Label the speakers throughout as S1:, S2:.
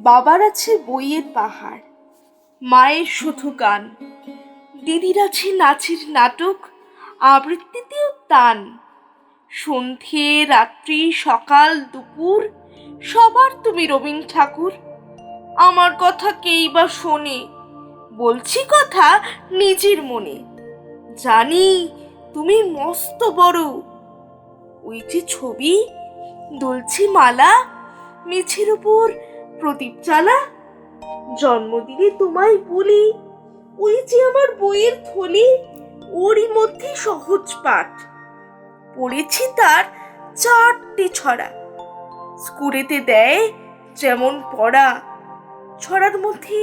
S1: বাবার আছে বইয়ের পাহাড়, মায়ের শুধু গান, দিদির আছে নাচের নাটক, আবৃত্তিতেও টান। সন্ধে রাত্রি সকাল দুপুর সবার তুমি রবীন্দ্র ঠাকুর। আমার কথা কেই বা শোনে, বলছি কথা নিজের মনে। জানি তুমি মস্ত বড়, ওই যে ছবি দুলছে মালা, মেঝের উপর প্রদীপ জ্বালা। জন্মদিনে তোমায় বলি, ওই যে আমার বইয়ের থলি, ওরই মধ্যে সহজ পাঠ পড়েছি তার 4টে ছড়া। স্কুলেতে দেয় যেমন পড়া, ছড়ার মধ্যে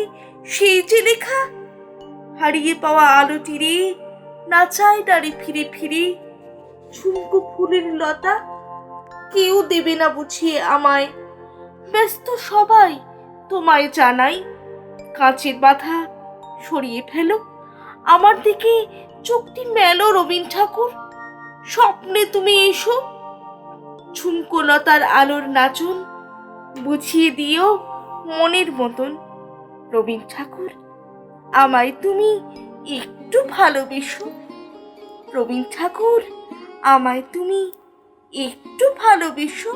S1: সেই যে লেখা, হারিয়ে পাওয়া আলো তীরে নাচায় ডারে ফিরে ফিরে। ঝুমকো ফুলের লতা কেউ দেবে না বুঝিয়ে আমায়, ব্যস্ত সবাই তোমায় জানাই। কাঁচের বাধা সরিয়ে ফেলো, আমার দিকে চোখটি মেলো রবীন্দ্র ঠাকুর। স্বপ্নে তুমি এসো, ঝুমকো লতার আলোর নাচন বুঝিয়ে দিও মনের মতন। রবীন্দ্র ঠাকুর, আমায় তুমি একটু ভালোবেসো। রবীন্দ্র ঠাকুর, আমায় তুমি একটু ভালোবেসো।